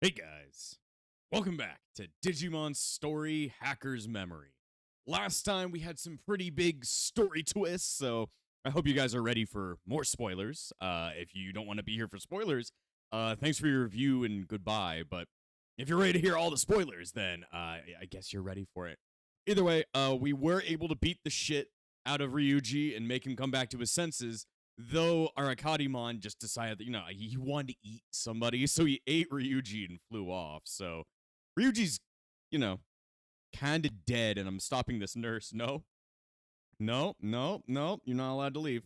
Hey guys, welcome back to Digimon Story Hacker's Memory. Last time we had some pretty big story twists, so I hope you guys are ready for more spoilers. If you don't want to be here for spoilers, thanks for your review and goodbye. But if you're ready to hear all the spoilers, then I guess you're ready for it. Either way, we were able to beat the shit out of Ryuji and make him come back to his senses. Though our Akadimon just decided that, he wanted to eat somebody, so he ate Ryuji and flew off. So Ryuji's, kind of dead, and I'm stopping this nurse. No, you're not allowed to leave.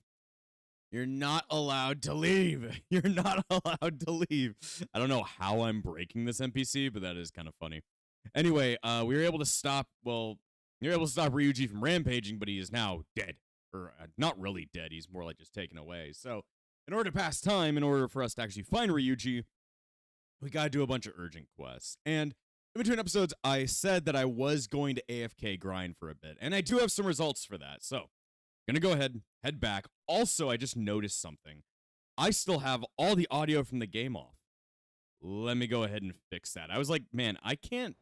You're not allowed to leave. You're not allowed to leave. I don't know how I'm breaking this NPC, but that is kind of funny. Anyway, we were able to stop, Ryuji from rampaging, but he is now dead. Or not really dead, he's more like just taken away. So, in order to pass time, in order for us to actually find Ryuji, we gotta do a bunch of urgent quests. And in between episodes, I said that I was going to AFK grind for a bit, and I do have some results for that. So, gonna go ahead, head back. Also, I just noticed something. I still have all the audio from the game off. Let me go ahead and fix that. I was like, man, I can't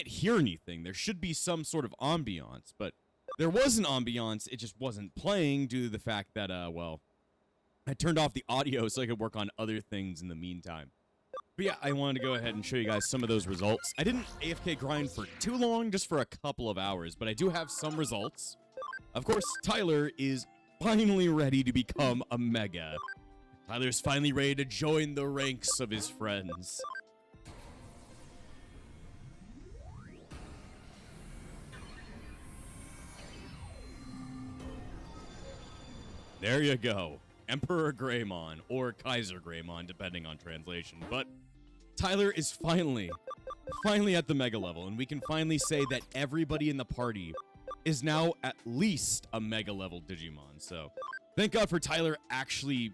hear anything. There should be some sort of ambiance, but there was an ambiance, it just wasn't playing due to the fact that, I turned off the audio so I could work on other things in the meantime. But yeah, I wanted to go ahead and show you guys some of those results. I didn't AFK grind for too long, just for a couple of hours, but I do have some results. Of course, Tyler is finally ready to become a Mega. Tyler's finally ready to join the ranks of his friends. There you go. Emperor Greymon, or Kaiser Greymon, depending on translation. But Tyler is finally at the Mega level, and we can finally say that everybody in the party is now at least a Mega level Digimon. So thank God for Tyler actually,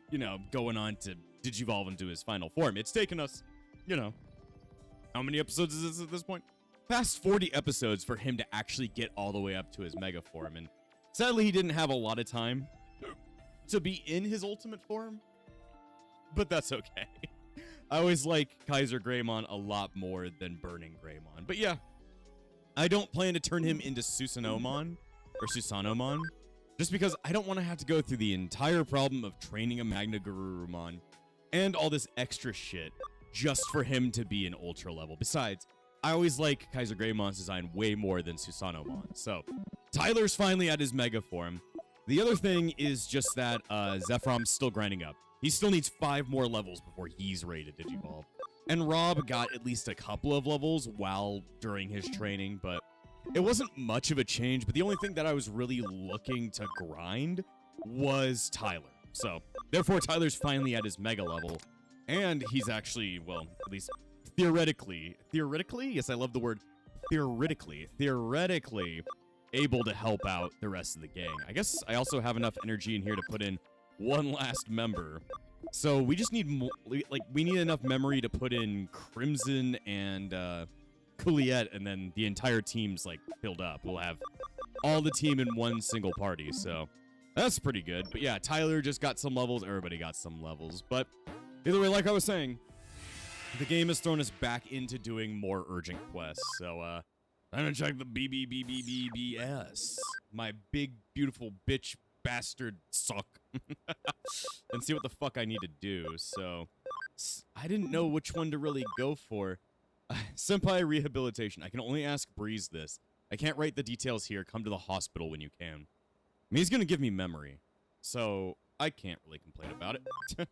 going on to Digivolve into his final form. It's taken us, how many episodes is this at this point? Past 40 episodes for him to actually get all the way up to his Mega form, and sadly he didn't have a lot of time to be in his ultimate form, but that's okay. I always like Kaiser Greymon a lot more than Burning Greymon. But yeah, I don't plan to turn him into Susanomon, or Susanomon, just because I don't want to have to go through the entire problem of training a Magna Garurumon and all this extra shit just for him to be an Ultra level. Besides, I always like Kaiser Greymon's design way more than Susanomon. So, Tyler's finally at his Mega form. The other thing is just that Zephram's still grinding up. He still needs 5 more levels before he's ready to Digivolve. And Rob got at least a couple of levels during his training, but it wasn't much of a change. But the only thing that I was really looking to grind was Tyler. So, therefore, Tyler's finally at his Mega level. And he's actually, well, at least theoretically, yes, I love the word theoretically, able to help out the rest of the gang. I guess I also have enough energy in here to put in one last member. So we just need more, we need enough memory to put in Crimson and Juliet, and then the entire team's filled up. We'll have all the team in one single party, so that's pretty good. But yeah, Tyler just got some levels, everybody got some levels. But either way, like I was saying, the game has thrown us back into doing more urgent quests. So I'm gonna check the BBBBBBS, my big, beautiful bitch bastard suck, and see what the fuck I need to do. So, I didn't know which one to really go for. Senpai Rehabilitation. I can only ask Breeze this. I can't write the details here. Come to the hospital when you can. I mean, he's gonna give me memory, so I can't really complain about it.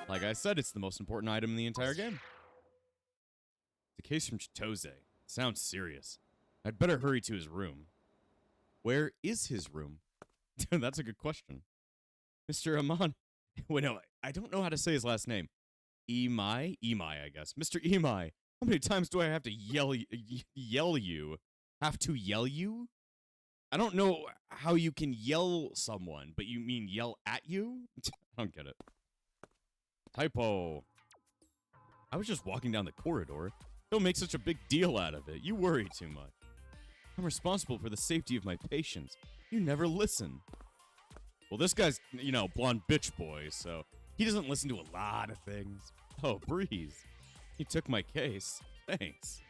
Like I said, it's the most important item in the entire game. It's a case from Chitose. Sounds serious. I'd better hurry to his room. Where is his room? That's a good question. Mr. Amon. Wait, no, I don't know how to say his last name. Imai, I guess. Mr. Imai, how many times do I have to yell you? Have to yell you? I don't know how you can yell someone, but you mean yell at you? I don't get it. Typo. I was just walking down the corridor. Don't make such a big deal out of it. You worry too much. I'm responsible for the safety of my patients. You never listen. Well, this guy's, blonde bitch boy, so he doesn't listen to a lot of things. Oh, Breeze. You took my case. Thanks.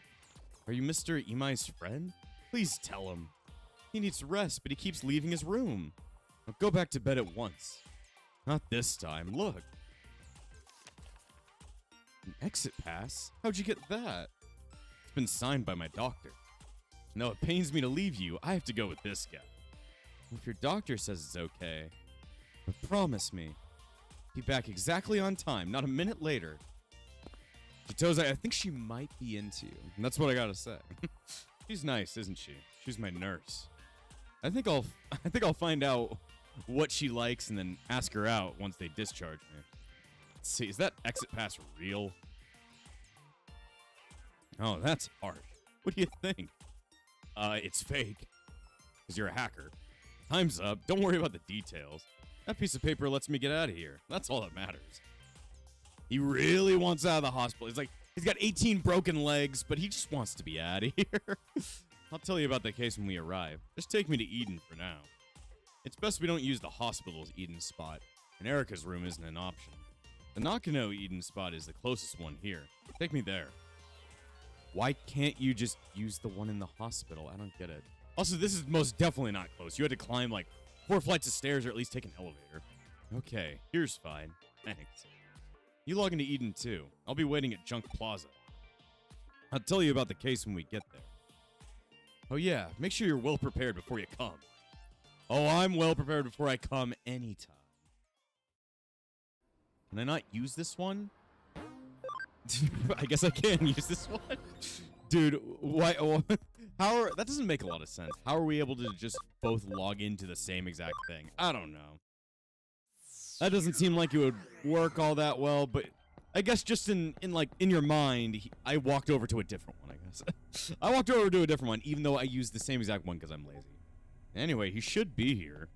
Are you Mr. Imai's friend? Please tell him. He needs rest, but he keeps leaving his room. Now go back to bed at once. Not this time. Look. An exit pass? How'd you get that? It's been signed by my doctor. No, it pains me to leave you. I have to go with this guy. If your doctor says it's okay, but promise me, be back exactly on time, not a minute later. Chitose, I think she might be into you. And that's what I gotta say. She's nice, isn't she? She's my nurse. I think I'll find out what she likes and then ask her out once they discharge me. Let's see, is that exit pass real? Oh, that's harsh. What do you think? It's fake. Because you're a hacker. Time's up. Don't worry about the details. That piece of paper lets me get out of here. That's all that matters. He really wants out of the hospital. He's like, he's got 18 broken legs, but he just wants to be out of here. I'll tell you about the case when we arrive. Just take me to Eden for now. It's best we don't use the hospital's Eden spot, and Erica's room isn't an option. The Nakano Eden spot is the closest one here. Take me there. Why can't you just use the one in the hospital? I don't get it. Also, this is most definitely not close. You had to climb like 4 flights of stairs or at least take an elevator. Okay, here's fine. Thanks. You log into Eden too. I'll be waiting at Junk Plaza. I'll tell you about the case when we get there. Oh yeah, make sure you're well prepared before you come. Oh, I'm well prepared before I come anytime. Can I not use this one? I guess I can use this one. Dude, why? That doesn't make a lot of sense. How are we able to just both log into the same exact thing? I don't know. That doesn't seem like it would work all that well, but I guess just in your mind, I walked over to a different one, I guess. I walked over to a different one, even though I used the same exact one because I'm lazy. Anyway, he should be here.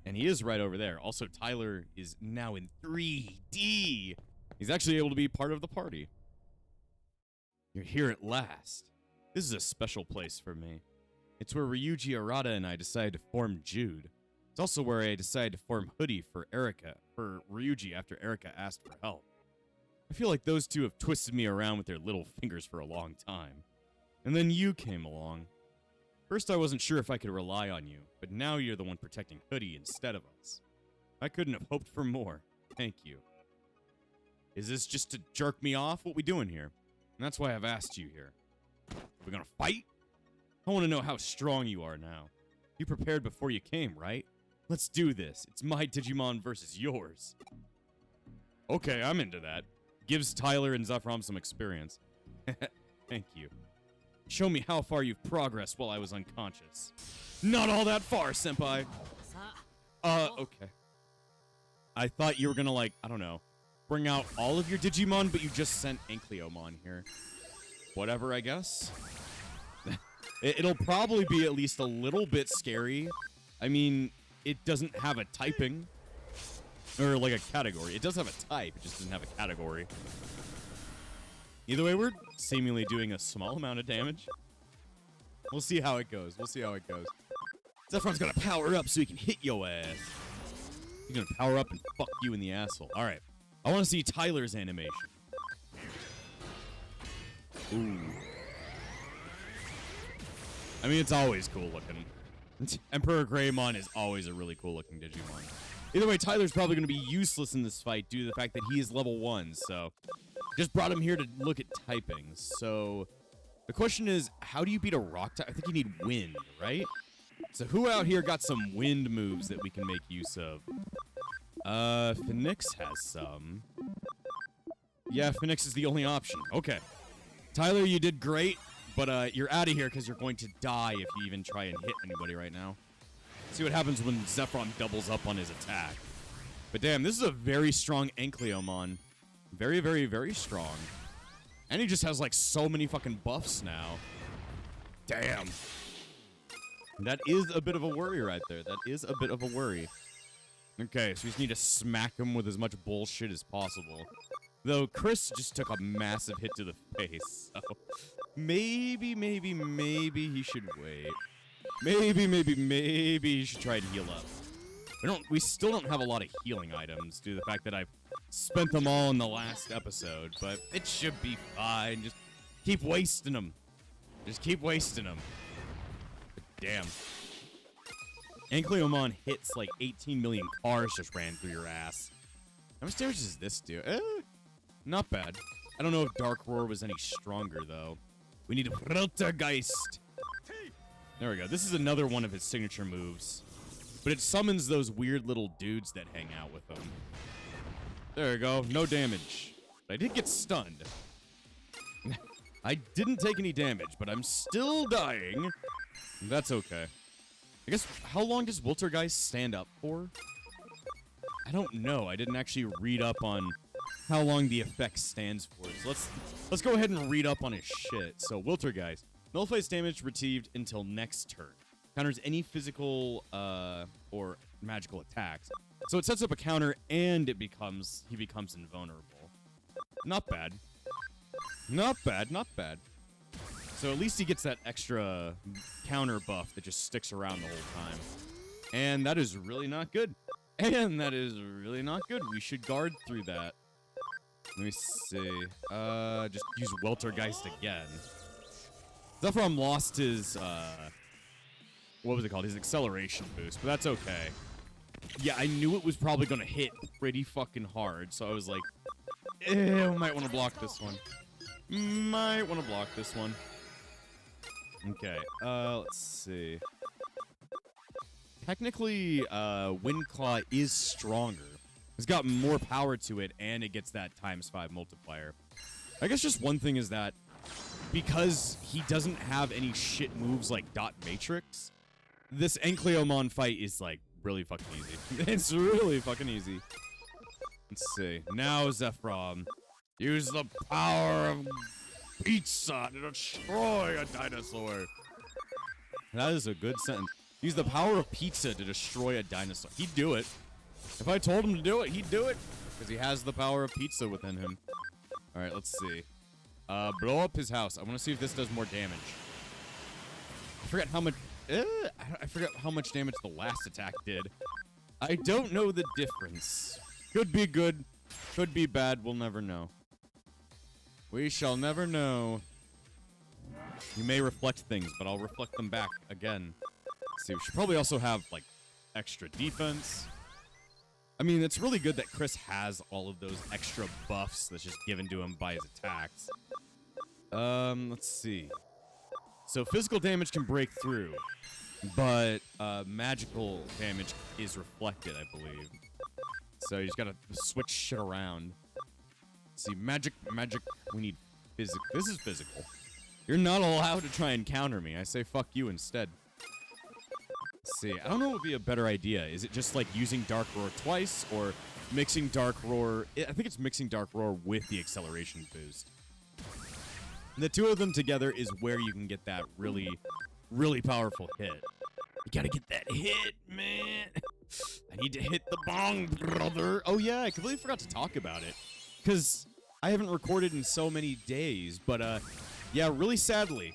And he is right over there. Also, Tyler is now in 3D. He's actually able to be part of the party. You're here at last. This is a special place for me. It's where Ryuji Arata and I decided to form Jude. It's also where I decided to form Hudie for Ryuji after Erika asked for help. I feel like those two have twisted me around with their little fingers for a long time. And then you came along. First I wasn't sure if I could rely on you, but now you're the one protecting Hudie instead of us. I couldn't have hoped for more. Thank you. Is this just to jerk me off? What we doing here? And that's why I've asked you here. We're gonna fight? I want to know how strong you are now. You prepared before you came, right? Let's do this. It's my Digimon versus yours. Okay, I'm into that. Gives Tyler and Zephram some experience. Thank you. Show me how far you've progressed while I was unconscious. Not all that far, senpai. Okay. I thought you were gonna, like, I don't know, bring out all of your Digimon, but you just sent Ankleomon here. Whatever, I guess. It'll probably be at least a little bit scary. I mean, it doesn't have a typing. Or, like, a category. It does have a type, it just doesn't have a category. Either way, we're seemingly doing a small amount of damage. We'll see how it goes. We'll see how it goes. Zephron's gonna power up so he can hit your ass. He's gonna power up and fuck you in the asshole. Alright. I want to see Tyler's animation. Ooh. I mean, it's always cool looking. Emperor Greymon is always a really cool looking Digimon. Either way, Tyler's probably going to be useless in this fight due to the fact that he is level 1, so... Just brought him here to look at typing. So, the question is, how do you beat a rock type? I think you need wind, right? So who out here got some wind moves that we can make use of? Phoenix has some. Yeah, Phoenix is the only option. Okay. Tyler, you did great, but you're out of here because you're going to die if you even try and hit anybody right now. See what happens when Zephron doubles up on his attack. But damn, this is a very strong Ankleomon. Very, very, very strong. And he just has, like, so many fucking buffs now. Damn. That is a bit of a worry right there. That is a bit of a worry. Okay, so we just need to smack him with as much bullshit as possible. Though Chris just took a massive hit to the face. So maybe he should wait. Maybe he should try and heal up. We still don't have a lot of healing items due to the fact that I've spent them all in the last episode, but it should be fine. Just keep wasting them. Just keep wasting them. But damn. Ankleomon hits like 18 million cars just ran through your ass. How much damage does this do? Not bad. I don't know if Dark Roar was any stronger, though. We need a Poltergeist. There we go. This is another one of his signature moves. But it summons those weird little dudes that hang out with him. There we go. No damage. But I did get stunned. I didn't take any damage, but I'm still dying. That's okay. I guess, how long does Poltergeist stand up for? I don't know. I didn't actually read up on how long the effect stands for. So let's go ahead and read up on his shit. So Poltergeist nullifies damage received until next turn. Counters any physical or magical attacks. So it sets up a counter and he becomes invulnerable. Not bad. Not bad, not bad. So at least he gets that extra counter buff that just sticks around the whole time. And that is really not good. And that is really not good. We should guard through that. Let me see. Just use Weltergeist again. Zephyrom lost his, what was it called? His acceleration boost, but that's okay. Yeah, I knew it was probably going to hit pretty fucking hard, so I was like, might want to block this one. Might want to block this one. Okay, let's see. Technically, Windclaw is stronger. It's got more power to it, and it gets that ×5 multiplier. I guess just one thing is that because he doesn't have any shit moves like Dot Matrix, this Ankleomon fight is, like, really fucking easy. It's really fucking easy. Let's see. Now, Zephyrom, use the power of pizza to destroy a dinosaur. That is a good sentence. Use the power of pizza to destroy a dinosaur. He'd do it. If I told him to do it, he'd do it. Because he has the power of pizza within him. Alright, let's see. Blow up his house. I want to see if this does more damage. I forgot how much... I forgot how much damage the last attack did. I don't know the difference. Could be good. Could be bad. We'll never know. We shall never know. You may reflect things, but I'll reflect them back again. Let's see, we should probably also have, like, extra defense. I mean, it's really good that Chris has all of those extra buffs that's just given to him by his attacks. Let's see. So physical damage can break through, but magical damage is reflected, I believe. So you just gotta switch shit around. Let's see, magic, we need physical. This is physical. You're not allowed to try and counter me. I say fuck you instead. Let's see, I don't know what would be a better idea. Is it just like using Dark Roar twice, or mixing Dark Roar? I think it's mixing Dark Roar with the acceleration boost. And the two of them together is where you can get that really, really powerful hit. You gotta get that hit, man. I need to hit the bong, brother. Oh yeah, I completely forgot to talk about it, because I haven't recorded in so many days. But yeah, really sadly,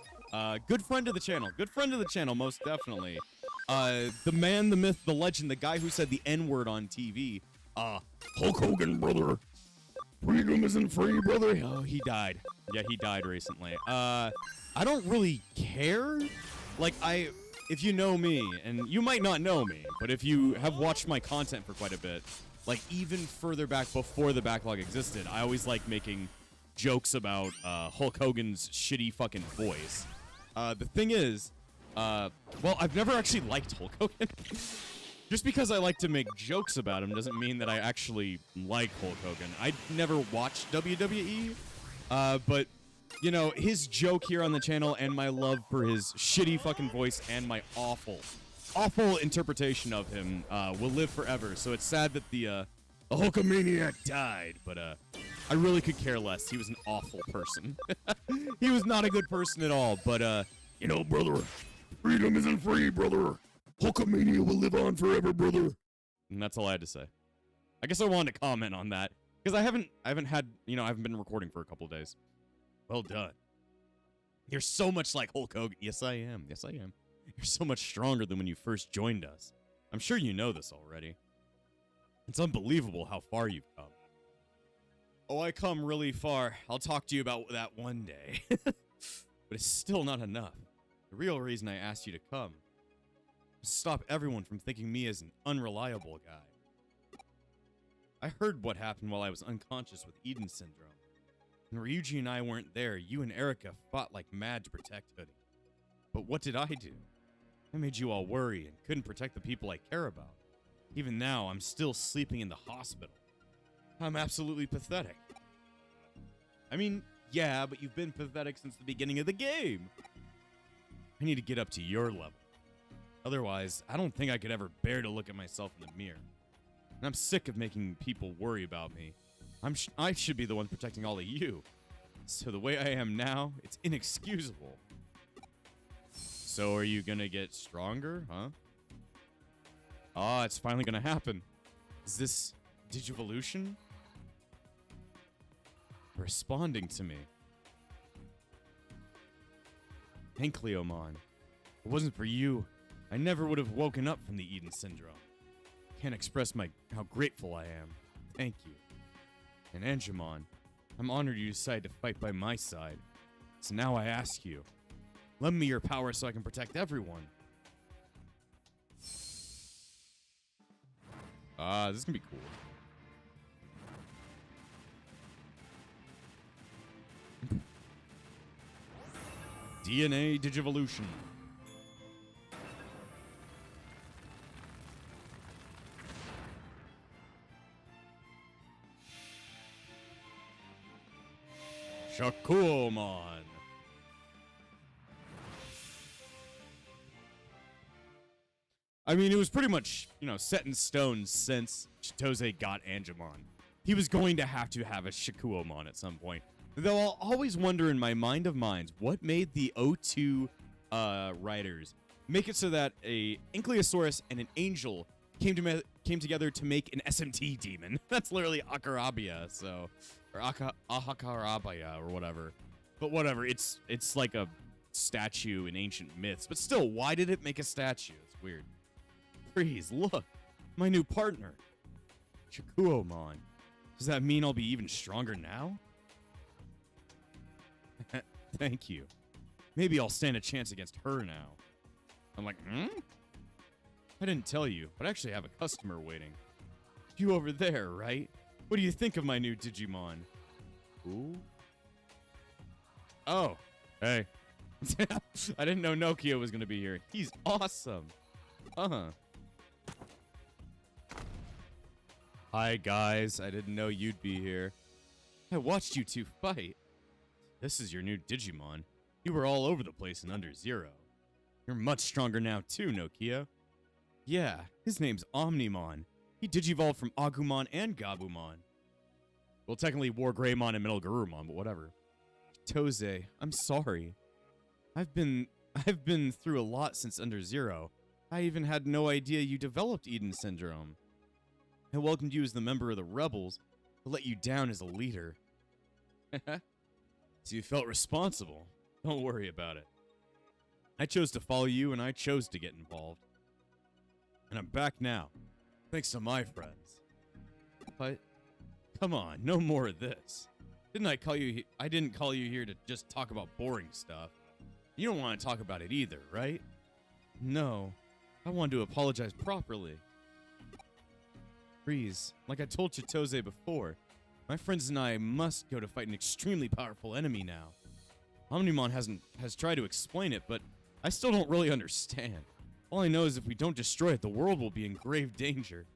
good friend of the channel. Good friend of the channel, most definitely. The man, the myth, the legend, the guy who said the N-word on TV. Hulk Hogan, brother. Freedom isn't free, brother. Oh, he died. Yeah, he died recently. I don't really care. Like, if you know me, and you might not know me, but if you have watched my content for quite a bit, like, even further back before the backlog existed, I always like making jokes about Hulk Hogan's shitty fucking voice. The thing is, well, I've never actually liked Hulk Hogan. Just because I like to make jokes about him doesn't mean that I actually like Hulk Hogan. I never watched WWE, but, you know, his joke here on the channel and my love for his shitty fucking voice and my awful interpretation of him will live forever. So it's sad that the Hulkamaniac died, but I really could care less. He was an awful person. He was not a good person at all, but, you know, brother, freedom isn't free, brother. Hulkamania will live on forever, brother. And that's all I had to say. I guess I wanted to comment on that, because I haven't had, you know, I haven't been recording for a couple days. Well done. You're so much like Hulk Hogan. Yes, I am. Yes, I am. You're so much stronger than when you first joined us. I'm sure you know this already. It's unbelievable how far you've come. Oh, I come really far. I'll talk to you about that one day. But it's still not enough. The real reason I asked you to come was to stop everyone from thinking me as an unreliable guy. I heard what happened while I was unconscious with Eden Syndrome. When Ryuji and I weren't there, you and Erica fought like mad to protect Hudie. But what did I do? I made you all worry and couldn't protect the people I care about. Even now, I'm still sleeping in the hospital. I'm absolutely pathetic. I mean, yeah, but you've been pathetic since the beginning of the game. I need to get up to your level. Otherwise, I don't think I could ever bear to look at myself in the mirror. And I'm sick of making people worry about me. I should be the one protecting all of you. So the way I am now, it's inexcusable. So are you gonna get stronger, huh? Ah, it's finally gonna happen. Is this Digivolution responding to me? Thank Cleomon. If it wasn't for you, I never would have woken up from the Eden Syndrome. Can't express how grateful I am. Thank you. And Angemon, I'm honored you decided to fight by my side. So now I ask you, lend me your power so I can protect everyone. This is gonna be cool. DNA Digivolution. Shakuomon. I mean, it was pretty much, set in stone since Chitose got Angemon. He was going to have a Shakuomon at some point. Though I'll always wonder in my mind of minds, what made the O2 writers make it so that a Ankylosaurus and an Angel came together to make an SMT demon? That's literally Akarabia, or Ahakarabia, or whatever. But whatever, it's like a statue in ancient myths. But still, why did it make a statue? It's weird. Please, look, my new partner, Shakuomon. Does that mean I'll be even stronger now? Thank you. Maybe I'll stand a chance against her now. I'm like, I didn't tell you, but I actually have a customer waiting. You over there, right? What do you think of my new Digimon? Ooh. Oh, hey. I didn't know Nokia was going to be here. He's awesome. Hi, guys. I didn't know you'd be here. I watched you two fight. This is your new Digimon. You were all over the place in Under Zero. You're much stronger now too, Nokia. Yeah, his name's Omnimon. He digivolved from Agumon and Gabumon. Well, technically Wargreymon and Metal Garurumon, but whatever. Tose, I'm sorry. I've been through a lot since Under Zero. I even had no idea you developed Eden Syndrome. I welcomed you as the member of the Rebels, but let you down as a leader. So you felt responsible. Don't worry about it. I chose to follow you, and I chose to get involved. And I'm back now, thanks to my friends. But, come on, no more of this. I didn't call you here to just talk about boring stuff. You don't want to talk about it either, right? No, I wanted to apologize properly. Freeze, like I told Chitose before, my friends and I must go to fight an extremely powerful enemy now. Omnimon has tried to explain it, but I still don't really understand. All I know is if we don't destroy it, the world will be in grave danger.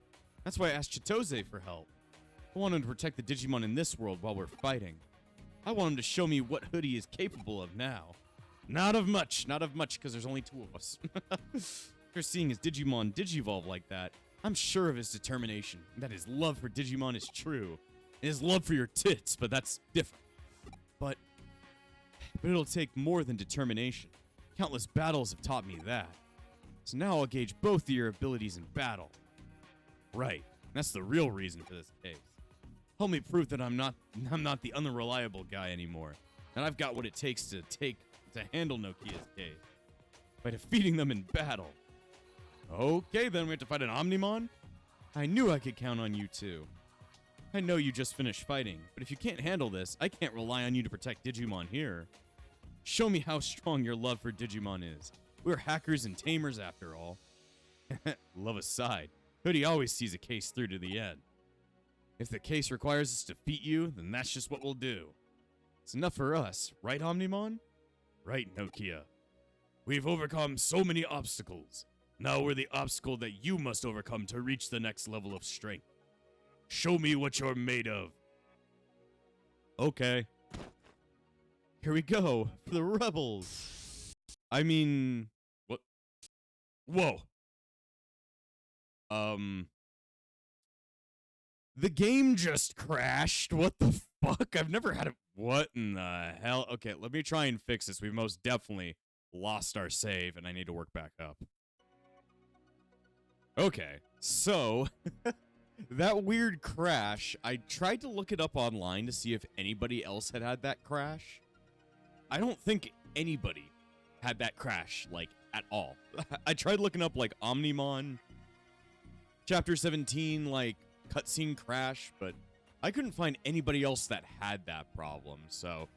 That's why I asked Chitose for help. I want him to protect the Digimon in this world while we're fighting. I want him to show me what Hudie is capable of now. Not of much, because there's only two of us. After seeing his Digimon digivolve like that, I'm sure of his determination, and that his love for Digimon is true. And his love for your tits, but that's different. But it'll take more than determination. Countless battles have taught me that. So now I'll gauge both of your abilities in battle. Right, that's the real reason for this case. Help me prove that I'm not the unreliable guy anymore. And I've got what it takes to handle Nokia's case. By defeating them in battle. Okay, then we have to fight an Omnimon? I knew I could count on you too. I know you just finished fighting, but if you can't handle this, I can't rely on you to protect Digimon here. Show me how strong your love for Digimon is. We're hackers and tamers after all. Love aside, Hudie always sees a case through to the end. If the case requires us to defeat you, then that's just what we'll do. It's enough for us, right, Omnimon? Right, Nokia. We've overcome so many obstacles. Now we're the obstacle that you must overcome to reach the next level of strength. Show me what you're made of. Okay. Here we go, for the rebels. I mean, what? Whoa. The game just crashed. What the fuck? I've never had it. What in the hell? Okay, let me try and fix this. We've most definitely lost our save, and I need to work back up. Okay, so that weird crash, I tried to look it up online to see if anybody else had that crash. I don't think anybody had that crash, like, at all. I tried looking up, like, Omnimon Chapter 17, like, cutscene crash, but I couldn't find anybody else that had that problem, so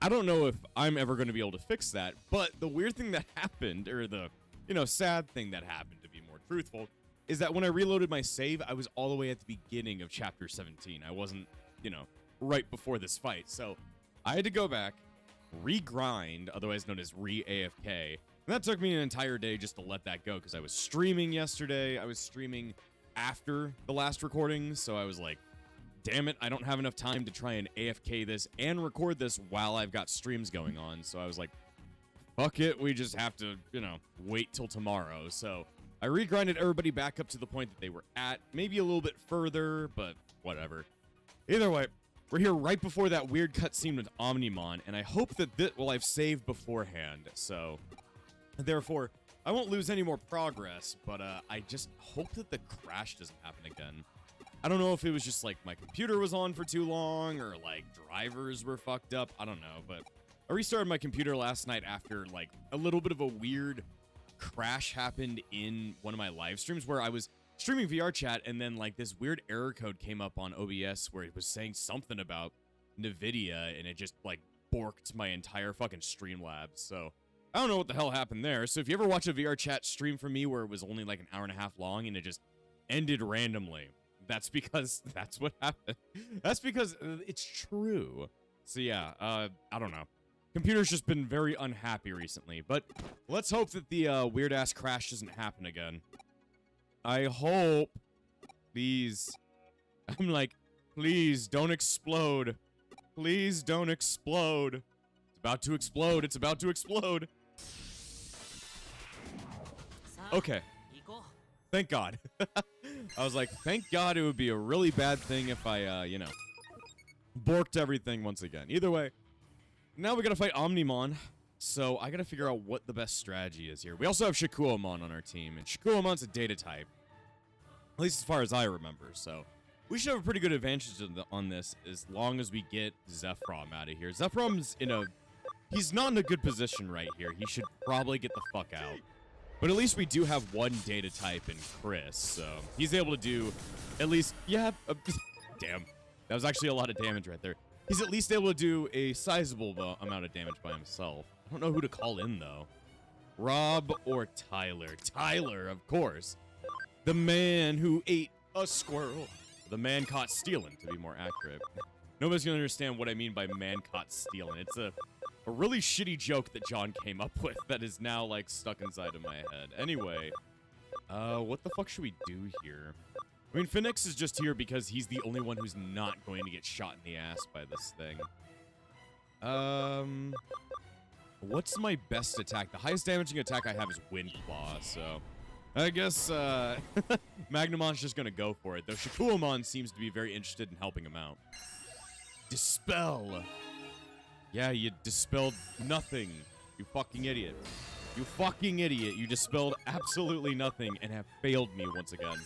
I don't know if I'm ever going to be able to fix that, but the weird thing that happened, or the, sad thing that happened, to be more truthful, is that when I reloaded my save, I was all the way at the beginning of Chapter 17. I wasn't, right before this fight, so I had to go back, regrind, otherwise known as re-AFK, and that took me an entire day just to let that go, because I was streaming yesterday, I was streaming after the last recording, so I was like, damn it, I don't have enough time to try and AFK this and record this while I've got streams going on, so I was like, fuck it, we just have to, wait till tomorrow, so I regrinded everybody back up to the point that they were at, maybe a little bit further, but whatever. Either way, we're here right before that weird cutscene with Omnimon, and I hope that I've saved beforehand, so therefore, I won't lose any more progress, but I just hope that the crash doesn't happen again. I don't know if it was just, like, my computer was on for too long, or, like, drivers were fucked up, I don't know, but I restarted my computer last night after, like, a little bit of a weird crash happened in one of my live streams where I was streaming VR chat, and then, like, this weird error code came up on OBS where it was saying something about NVIDIA, and it just, like, borked my entire fucking Streamlabs, so I don't know what the hell happened there. So if you ever watch a VR chat stream from me where it was only like an hour and a half long and it just ended randomly, that's because that's what happened. That's because it's true. So yeah, I don't know. Computer's just been very unhappy recently, but let's hope that the weird-ass crash doesn't happen again. I hope. Please. I'm like, please don't explode. Please don't explode. It's about to explode. It's about to explode. Okay. Thank God. I was like, thank God it would be a really bad thing if I, borked everything once again. Either way, now we gotta fight Omnimon, so I gotta figure out what the best strategy is here. We also have Shikuamon on our team, and Shikuamon's a data type. At least as far as I remember, so we should have a pretty good advantage on this as long as we get Zephrom out of here. Zephram's he's not in a good position right here. He should probably get the fuck out. But at least we do have one data type in Chris, so he's able to do at least, damn. That was actually a lot of damage right there. He's at least able to do a sizable amount of damage by himself. I don't know who to call in, though. Rob or Tyler? Tyler, of course. The man who ate a squirrel. The man caught stealing, to be more accurate. Nobody's gonna understand what I mean by man caught stealing. It's a really shitty joke that John came up with that is now, like, stuck inside of my head. Anyway, what the fuck should we do here? I mean, Phoenix is just here because he's the only one who's not going to get shot in the ass by this thing. What's my best attack? The highest damaging attack I have is Wind Claw, so I guess, Magnumon's just gonna go for it, though Shikuamon seems to be very interested in helping him out. Dispel! Yeah, you dispelled nothing, you fucking idiot. You fucking idiot, you dispelled absolutely nothing and have failed me once again.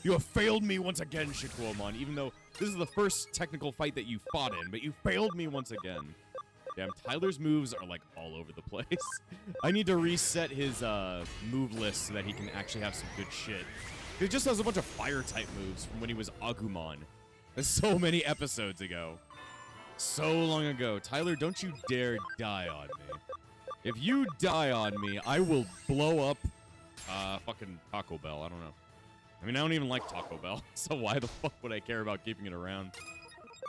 You have failed me once again, Shikuamon, even though this is the first technical fight that you fought in, but you failed me once again. Damn, Tyler's moves are, like, all over the place. I need to reset his, move list so that he can actually have some good shit. He just has a bunch of fire-type moves from when he was Agumon. So many episodes ago. So long ago. Tyler, don't you dare die on me. If you die on me, I will blow up fucking Taco Bell. I don't know. I mean, I don't even like Taco Bell, so why the fuck would I care about keeping it around?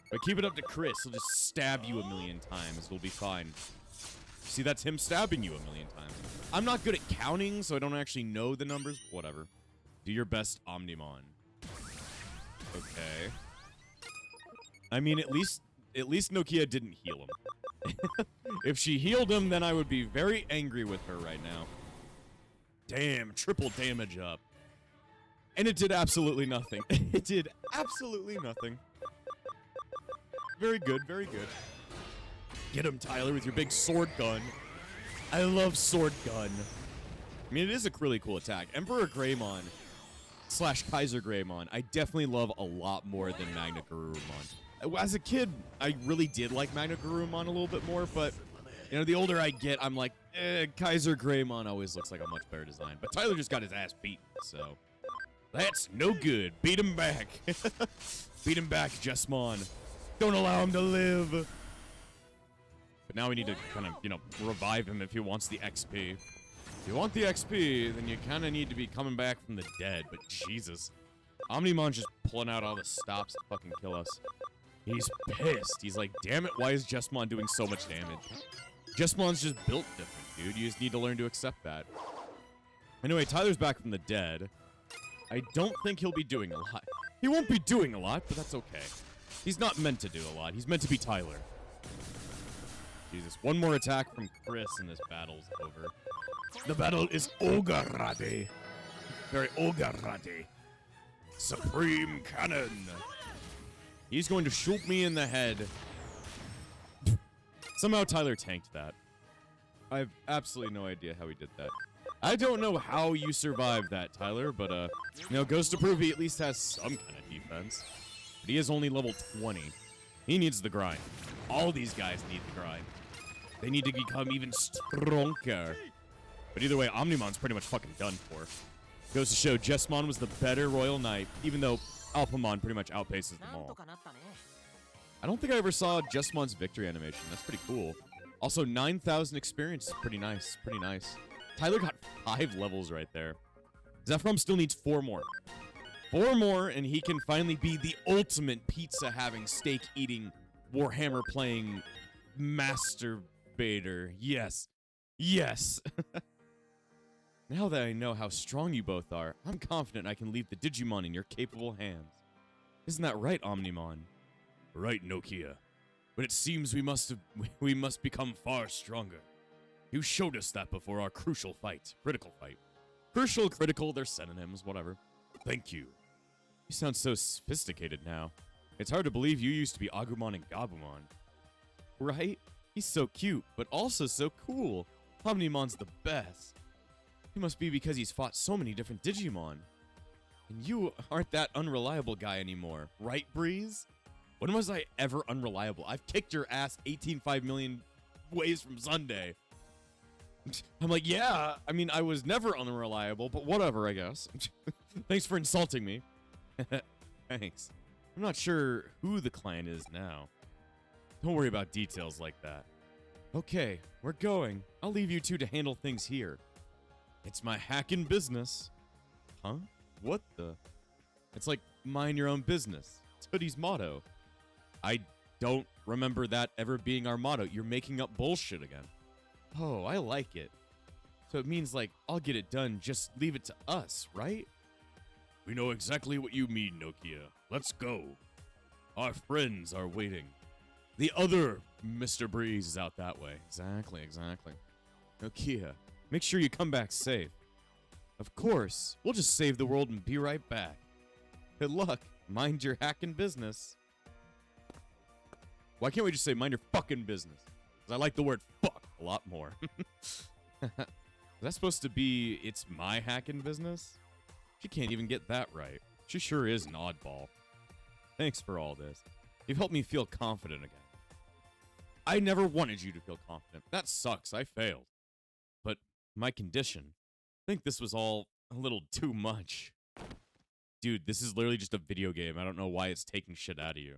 But keep it up to Chris. He'll just stab you a million times. We'll be fine. See, that's him stabbing you a million times. I'm not good at counting, so I don't actually know the numbers. Whatever. Do your best, Omnimon. Okay. I mean, at least Nokia didn't heal him. If she healed him, then I would be very angry with her right now. Damn, triple damage up. And it did absolutely nothing. It did absolutely nothing. Very good, very good. Get him, Tyler, with your big sword gun. I love sword gun. I mean, it is a really cool attack. Emperor Greymon / Kaiser Greymon, I definitely love a lot more than Magna Garurumon. As a kid, I really did like Magna Garurumon a little bit more, but, you know, the older I get, I'm like, Kaiser Greymon always looks like a much better design. But Tyler just got his ass beaten, so that's no good. Beat him back. Beat him back, Jessmon. Don't allow him to live. But now we need to kind of, you know, revive him if he wants the XP. If you want the XP, then you kind of need to be coming back from the dead. But Jesus. Omnimon's just pulling out all the stops to fucking kill us. He's pissed. He's like, damn it, why is Jessmon doing so much damage? Jessmon's just built different, dude. You just need to learn to accept that. Anyway, Tyler's back from the dead. I don't think he'll be doing a lot. He won't be doing a lot, but that's okay. He's not meant to do a lot. He's meant to be Tyler. Jesus. One more attack from Chris and this battle's over. The battle is Ogarade. Very Ogarade. Supreme Cannon. He's going to shoot me in the head. Somehow Tyler tanked that. I have absolutely no idea how he did that. I don't know how you survived that, Tyler, but, you know, goes to prove he at least has some kind of defense. But he is only level 20. He needs the grind. All these guys need the grind. They need to become even stronger. But either way, Omnimon's pretty much fucking done for. Goes to show Jessmon was the better Royal Knight, even though Alphamon pretty much outpaces them all. I don't think I ever saw Jessmon's victory animation. That's pretty cool. Also, 9,000 experience is pretty nice. Pretty nice. Tyler got 5 levels right there. Zephyrom still needs 4 more. 4 more, and he can finally be the ultimate pizza-having, steak-eating, Warhammer-playing masturbator. Yes. Yes. Now that I know how strong you both are, I'm confident I can leave the Digimon in your capable hands. Isn't that right, Omnimon? Right, Nokia. But it seems we must become far stronger. You showed us that before our crucial fight. Critical fight. Crucial, critical, they're synonyms, whatever. Thank you. You sound so sophisticated now. It's hard to believe you used to be Agumon and Gabumon. Right? He's so cute, but also so cool. Omnimon's the best. It must be because he's fought so many different Digimon. And you aren't that unreliable guy anymore, right, Breeze? When was I ever unreliable? I've kicked your ass 18.5 million ways from Sunday. I'm like, yeah, I mean, I was never unreliable, but whatever, I guess. Thanks for insulting me. Thanks. I'm not sure who the clan is now. Don't worry about details like that. Okay, we're going. I'll leave you two to handle things here. It's my hacking business. Huh? What the? It's like, mind your own business. It's Hudie's motto. I don't remember that ever being our motto. You're making up bullshit again. Oh, I like it. So it means, like, I'll get it done, just leave it to us, right? We know exactly what you mean, Nokia. Let's go. Our friends are waiting. The other Mr. Breeze is out that way. Exactly, exactly. Nokia, make sure you come back safe. Of course. We'll just save the world and be right back. Good luck. Mind your hacking business. Why can't we just say mind your fucking business? Because I like the word fuck a lot more. Is that supposed to be it's my hacking business? She can't even get that right. She sure is an oddball. Thanks for all this. You've helped me feel confident again. I never wanted you to feel confident. That sucks. I failed. But my condition, I think this was all a little too much. Dude, this is literally just a video game. I don't know why it's taking shit out of you.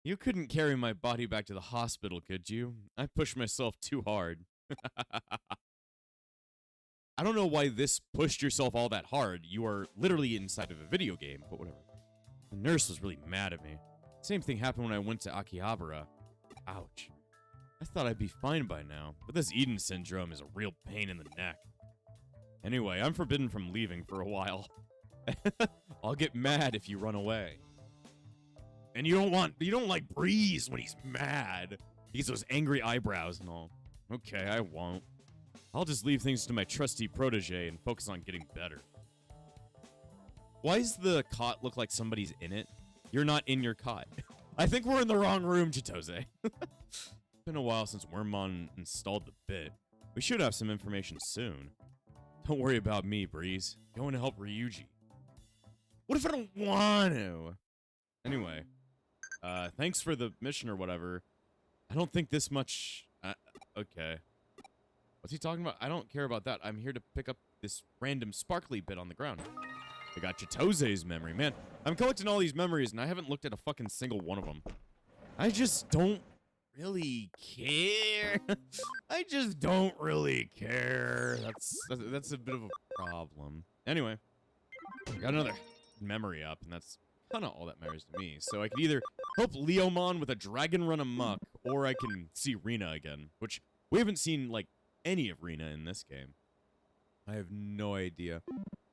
You couldn't carry my body back to the hospital, could you? I pushed myself too hard. I don't know why this pushed yourself all that hard. You are literally inside of a video game, but whatever. The nurse was really mad at me. Same thing happened when I went to Akihabara. Ouch. I thought I'd be fine by now, but this Eden syndrome is a real pain in the neck. Anyway, I'm forbidden from leaving for a while. I'll get mad if you run away. And you don't like Breeze when he's mad. He gets those angry eyebrows and all. Okay, I won't. I'll just leave things to my trusty protege and focus on getting better. Why does the cot look like somebody's in it? You're not in your cot. I think we're in the wrong room, Chitose. It's been a while since Wormmon installed the bit. We should have some information soon. Don't worry about me, Breeze. Going to help Ryuji. What if I don't want to? Anyway, thanks for the mission or whatever. I don't think this much... okay. What's he talking about? I don't care about that. I'm here to pick up this random sparkly bit on the ground. I got Chitose's memory. Man, I'm collecting all these memories, and I haven't looked at a fucking single one of them. I just don't really care. I just don't really care. That's a bit of a problem. Anyway, got another memory up, and that's kind of all that matters to me. So I could either help Leomon with a dragon run amok, or I can see Rina again, which we haven't seen, like, any of Rina in this game. I have no idea.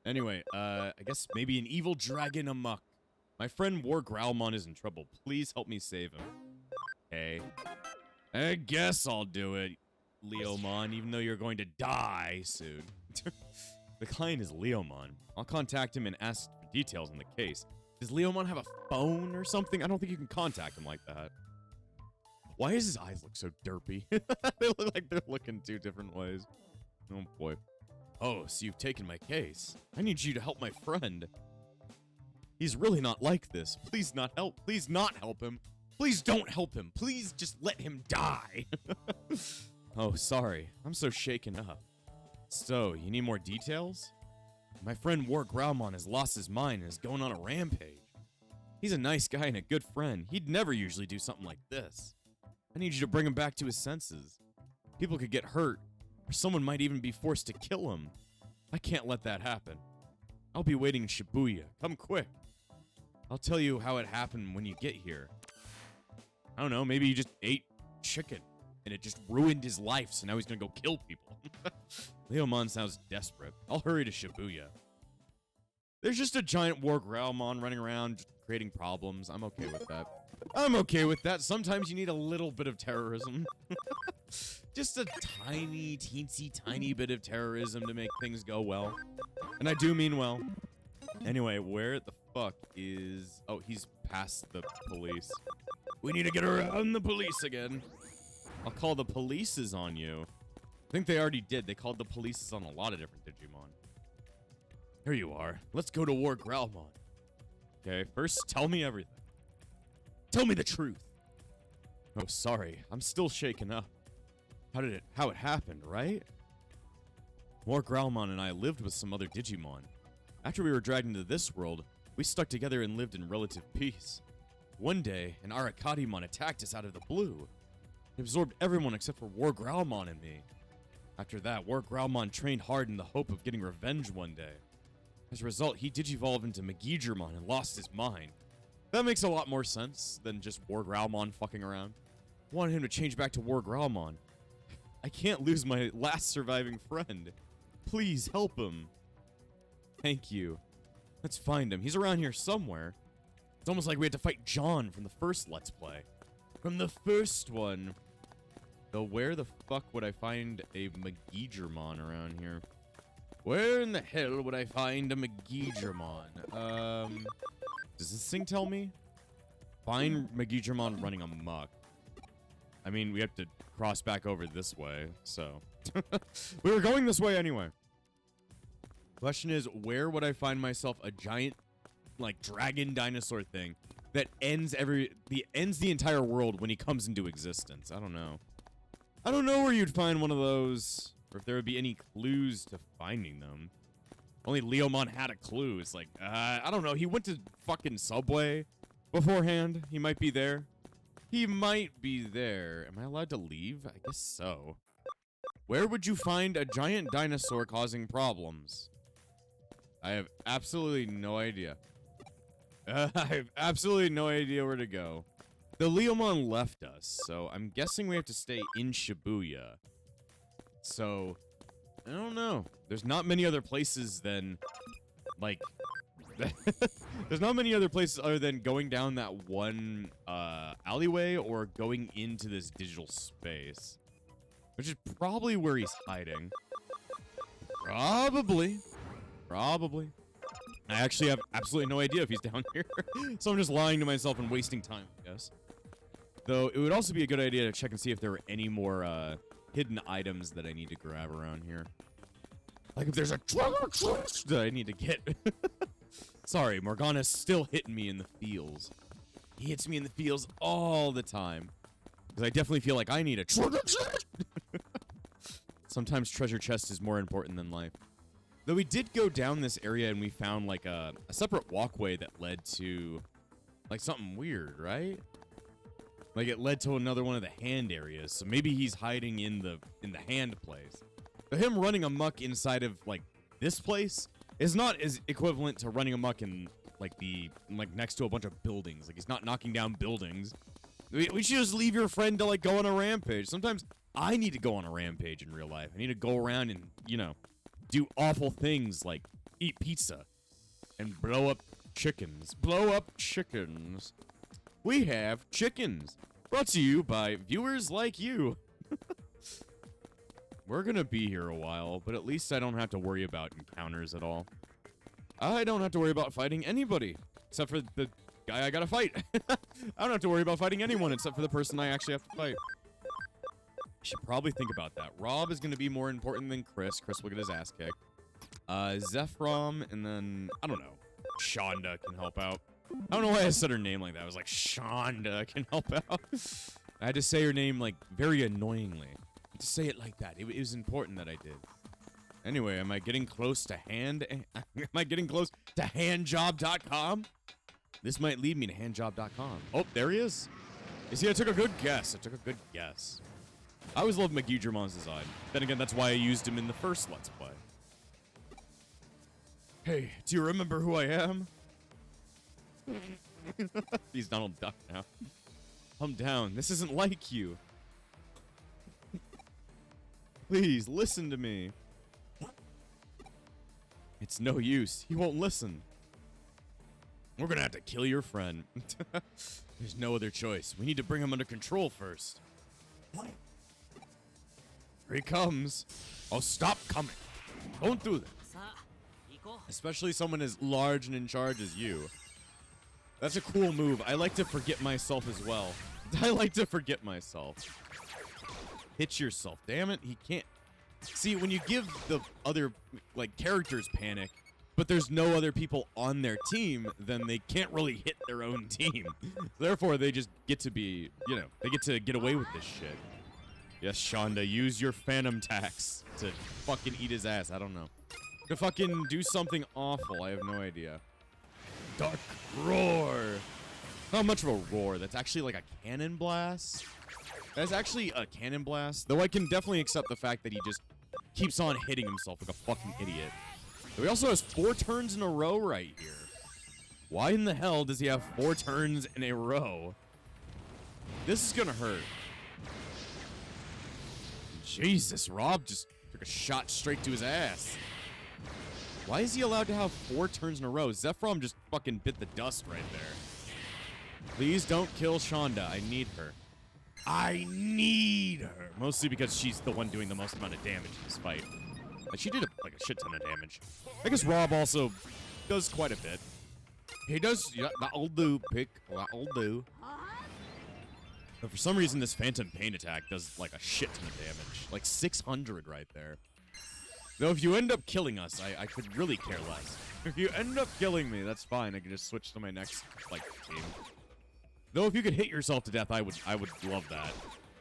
Anyway, I guess maybe an evil dragon amok. My friend War Growlmon is in trouble. Please help me save him. Okay. I guess I'll do it, Leomon, even though you're going to die soon. The client is Leomon. I'll contact him and ask for details on the case. Does Leomon have a phone or something? I don't think you can contact him like that. Why does his eyes look so derpy? They look like they're looking two different ways. Oh, boy. Oh, so you've taken my case. I need you to help my friend. He's really not like this. Please not help. Please not help him. Please don't help him. Please just let him die. Oh, sorry. I'm so shaken up. So, you need more details? My friend War Growlmon has lost his mind and is going on a rampage. He's a nice guy and a good friend. He'd never usually do something like this. I need you to bring him back to his senses. People could get hurt, or someone might even be forced to kill him. I can't let that happen. I'll be waiting in Shibuya. Come quick. I'll tell you how it happened when you get here. I don't know, maybe he just ate chicken, and it just ruined his life, so now he's gonna go kill people. Leomon sounds desperate. I'll hurry to Shibuya. There's just a giant War Growlmon running around, just creating problems. I'm okay with that. I'm okay with that. Sometimes you need a little bit of terrorism. Just a tiny, teensy, tiny bit of terrorism to make things go well. And I do mean well. Anyway, where the fuck is... Oh, he's past the police. We need to get around the police again. I'll call the polices on you. I think they already did. They called the polices on a lot of different Digimon. Here you are. Let's go to War Growlmon. Okay, first tell me everything. Tell me the truth. Oh, sorry. I'm still shaken up. How it happened, right? War Growlmon and I lived with some other Digimon. After we were dragged into this world, we stuck together and lived in relative peace. One day, an Arakadimon attacked us out of the blue. It absorbed everyone except for War Growlmon and me. After that, War Growlmon trained hard in the hope of getting revenge one day. As a result, he digivolved into Megidramon and lost his mind. That makes a lot more sense than just War Growlmon fucking around. I wanted him to change back to War Growlmon. I can't lose my last surviving friend. Please help him. Thank you. Let's find him. He's around here somewhere. It's almost like we had to fight John from the first Let's Play. From the first one. So where the fuck would I find a Megidramon around here? Where in the hell would I find a Megidramon? Does this thing tell me? Find Megidramon running amok. I mean, we have to cross back over this way, so. We were going this way anyway. Question is, where would I find myself a giant, like, dragon dinosaur thing that ends the entire world when he comes into existence? I don't know. I don't know where you'd find one of those, or if there would be any clues to finding them. Only Leomon had a clue. It's like, I don't know. He went to fucking Subway beforehand. He might be there. He might be there. Am I allowed to leave? I guess so. Where would you find a giant dinosaur causing problems? I have absolutely no idea. I have absolutely no idea where to go. The Leomon left us, so I'm guessing we have to stay in Shibuya. So, I don't know. There's not many other places than, like, there's not many other places other than going down that one alleyway or going into this digital space. Which is probably where he's hiding. Probably. I actually have absolutely no idea if he's down here. So I'm just lying to myself and wasting time, I guess. Though, it would also be a good idea to check and see if there are any more hidden items that I need to grab around here. Like if there's a treasure chest that I need to get. Sorry, Morgana's still hitting me in the feels. He hits me in the feels all the time. Because I definitely feel like I need a treasure chest. Sometimes treasure chest is more important than life. Though we did go down this area and we found like a separate walkway that led to like something weird, right? Like it led to another one of the hand areas. So maybe he's hiding in the hand place. But him running amok inside of like this place is not as equivalent to running amok in like next to a bunch of buildings. Like he's not knocking down buildings. We should just leave your friend to like go on a rampage. Sometimes I need to go on a rampage in real life. I need to go around and, you know, do awful things like eat pizza and blow up chickens. Blow up chickens. We have chickens. Brought to you by viewers like you. We're gonna be here a while, but at least I don't have to worry about encounters at all. I don't have to worry about fighting anybody, except for the guy I gotta fight. I don't have to worry about fighting anyone except for the person I actually have to fight. I should probably think about that. Rob is gonna be more important than Chris. Chris will get his ass kicked. Zephram, and then, I don't know, Shonda can help out. I don't know why I said her name like that. I was like, Shonda can help out. I had to say her name, like, very annoyingly. To say it like that. It was important that I did. Anyway, am I getting close to handjob.com? This might lead me to handjob.com. Oh, there he is. You see, I took a good guess. I always loved Megidramon's design. Then again, that's why I used him in the first Let's Play. Hey, do you remember who I am? He's Donald Duck now. Calm down. This isn't like you. Please, listen to me. It's no use. He won't listen. We're gonna have to kill your friend. There's no other choice. We need to bring him under control first. Here he comes. Oh, stop coming. Don't do that. Especially someone as large and in charge as you. That's a cool move. I like to forget myself as well. I like to forget myself. Hit yourself. Damn it, he can't. See, when you give the other, like, characters panic, but there's no other people on their team, then they can't really hit their own team. Therefore, they just get to be, you know, they get to get away with this shit. Yes, Shonda, use your phantom tax to fucking eat his ass. I don't know. To fucking do something awful. I have no idea. Dark roar. Not much of a roar. That's actually like a cannon blast. That's actually a cannon blast. Though I can definitely accept the fact that he just keeps on hitting himself like a fucking idiot. But he also has 4 turns in a row right here. Why in the hell does he have 4 turns in a row? This is gonna hurt. Jesus, Rob just took a shot straight to his ass. Why is he allowed to have 4 turns in a row? Zephram just fucking bit the dust right there. Please don't kill Shonda. I need her. I need her. Mostly because she's the one doing the most amount of damage in this fight. Like, she did like a shit ton of damage. I guess Rob also does quite a bit. He does, yeah, that'll do, pick, that'll do. But for some reason, this Phantom Pain attack does like a shit ton of damage. Like 600 right there. Though if you end up killing us, I could really care less. If you end up killing me, that's fine. I can just switch to my next, like, team. Though if you could hit yourself to death, I would love that.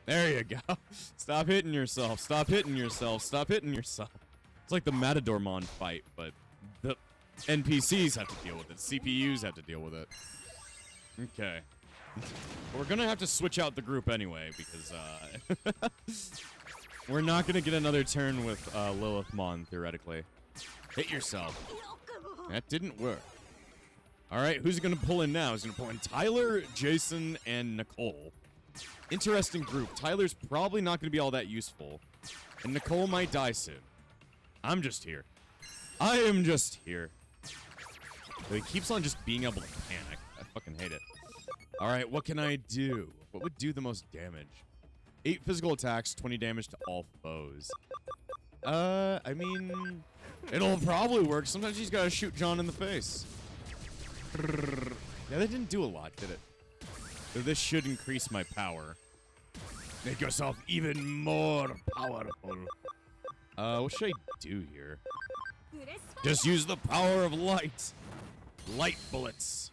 There you go. Stop hitting yourself. Stop hitting yourself. Stop hitting yourself. It's like the Matadormon fight, but NPCs have to deal with it. CPUs have to deal with it. Okay. We're gonna have to switch out the group anyway, because, we're not gonna get another turn with, Lilithmon, theoretically. Hit yourself. That didn't work. Alright, who's gonna pull in now? He's gonna pull in Tyler, Jason, and Nicole. Interesting group. Tyler's probably not gonna be all that useful. And Nicole might die soon. I'm just here. I am just here. So he keeps on just being able to panic. I fucking hate it. Alright, what can I do? What would do the most damage? 8 physical attacks, 20 damage to all foes. I mean, it'll probably work. Sometimes you just gotta shoot John in the face. Yeah, that didn't do a lot, did it? So this should increase my power. Make yourself even more powerful. What should I do here? Just use the power of light. Light bullets.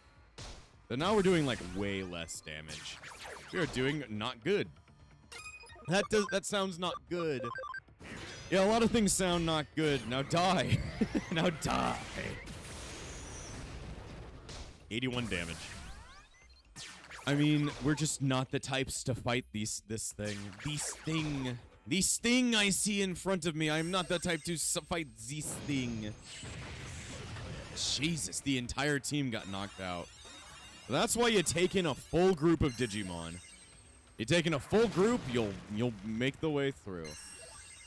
So now we're doing like way less damage. We are doing not good. That sounds not good. Yeah, a lot of things sound not good. Now die. Now die. 81 damage. I mean, we're just not the types to fight this thing. This thing I see in front of me. I'm not the type to fight this thing. Jesus, the entire team got knocked out. That's why you take in a full group of Digimon. You take in a full group, you'll make the way through.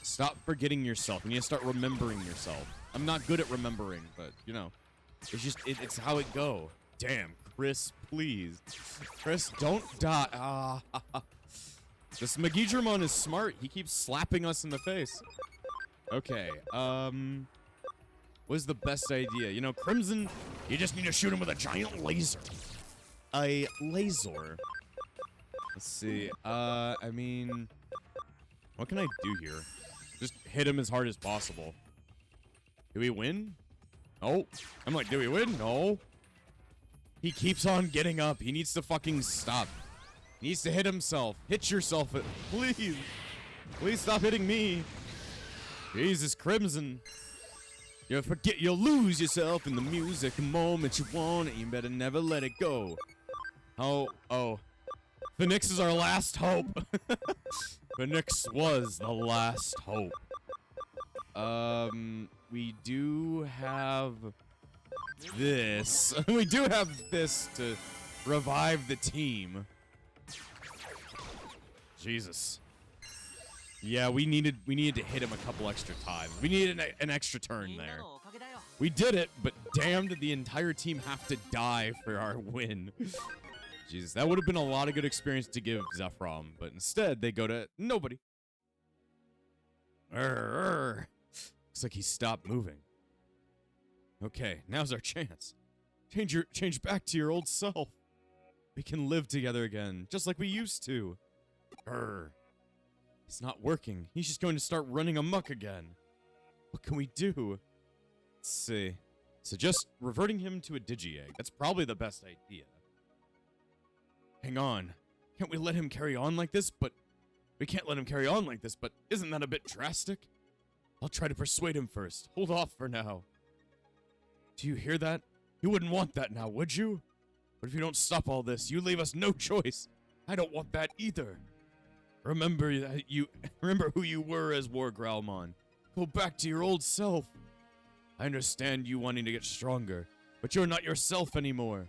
Stop forgetting yourself. You need to start remembering yourself. I'm not good at remembering, but you know, it's just it's how it go. Damn, Chris, please. Chris, don't die. This Magidramon is smart. He keeps slapping us in the face. Okay, what's the best idea? You know, Crimson, you just need to shoot him with a giant laser. A laser. Let's see. I mean, what can I do here? Just hit him as hard as possible. Do we win? No. I'm like, do we win? No. He keeps on getting up. He needs to fucking stop. He needs to hit himself. Hit yourself. Please. Please stop hitting me. Jesus, Crimson. You'll lose yourself in the music the moment you want it. You better never let it go. Oh. Phoenix is our last hope. Phoenix was the last hope. We do have this. We do have this to revive the team. Jesus. Yeah, we needed to hit him a couple extra times. We needed an extra turn there. We did it, but damn, did the entire team have to die for our win. Jesus, that would have been a lot of good experience to give Zephram, but instead they go to nobody. Looks like he stopped moving. Okay, now's our chance. Change back to your old self. We can live together again, just like we used to. It's not working. He's just going to start running amok again. What can we do? Let's see. Suggest reverting him to a Digi-Egg. That's probably the best idea. Hang on. Can't we let him carry on like this? But we can't let him carry on like this, but isn't that a bit drastic? I'll try to persuade him first. Hold off for now. Do you hear that? You wouldn't want that now, would you? But if you don't stop all this, you leave us no choice. I don't want that either. Remember who you were as War Growlmon. Go back to your old self. I understand you wanting to get stronger, but you're not yourself anymore.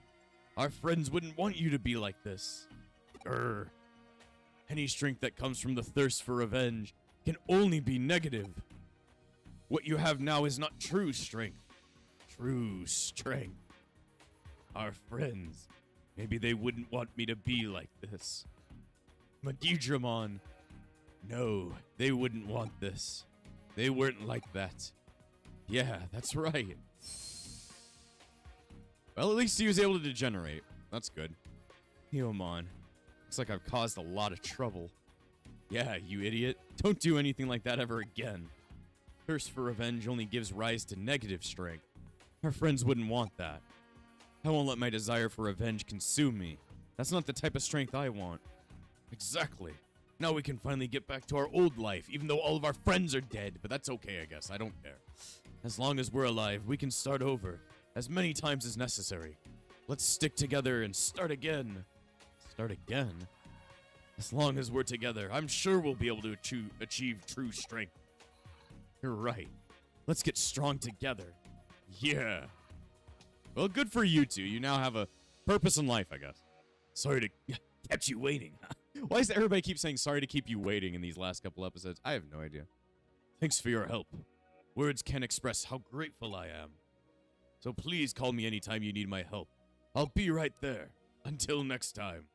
Our friends wouldn't want you to be like this. Any strength that comes from the thirst for revenge can only be negative. What you have now is not true strength. True strength. Our friends, maybe they wouldn't want me to be like this. Magidramon, no, they wouldn't want this. They weren't like that. Yeah, that's right. Well, at least he was able to degenerate. That's good. Hiyomon, looks like I've caused a lot of trouble. Yeah, you idiot. Don't do anything like that ever again. Thirst for revenge only gives rise to negative strength. Our friends wouldn't want that. I won't let my desire for revenge consume me. That's not the type of strength I want. Exactly. Now we can finally get back to our old life, even though all of our friends are dead. But that's okay, I guess. I don't care. As long as we're alive, we can start over. as many times as necessary. Let's stick together and start again. Start again? As long as we're together, I'm sure we'll be able to achieve true strength. You're right. Let's get strong together. Yeah. Well, good for you two. You now have a purpose in life, I guess. Sorry to kept you waiting. Why does everybody keep saying sorry to keep you waiting in these last couple episodes? I have no idea. Thanks for your help. Words can't express how grateful I am. So please call me anytime you need my help. I'll be right there. Until next time.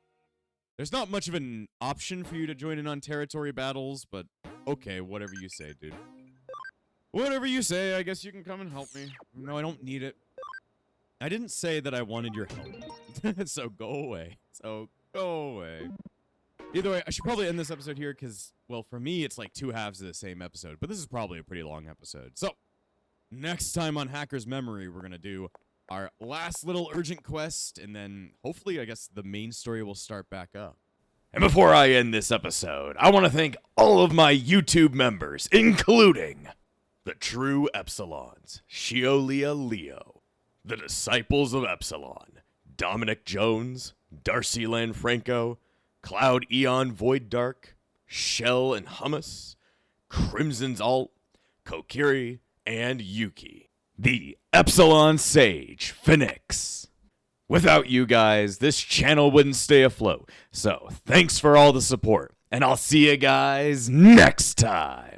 There's not much of an option for you to join in on territory battles, but okay, whatever you say, dude. Whatever you say, I guess you can come and help me. No, I don't need it. I didn't say that I wanted your help. So go away. So go away. Either way, I should probably end this episode here because, well, for me, it's like 2 halves of the same episode, but this is probably a pretty long episode. So, next time on Hacker's Memory, we're going to do our last little urgent quest, and then hopefully, I guess, the main story will start back up. And before I end this episode, I want to thank all of my YouTube members, including the True Epsilons, Shiolia Leo, the Disciples of Epsilon, Dominic Jones, Darcy Lanfranco, Cloud Eon Void Dark, Shell and Hummus, Crimson's Alt, Kokiri, and Yuki. The Epsilon Sage, Phoenix. Without you guys, this channel wouldn't stay afloat. So, thanks for all the support, and I'll see you guys next time.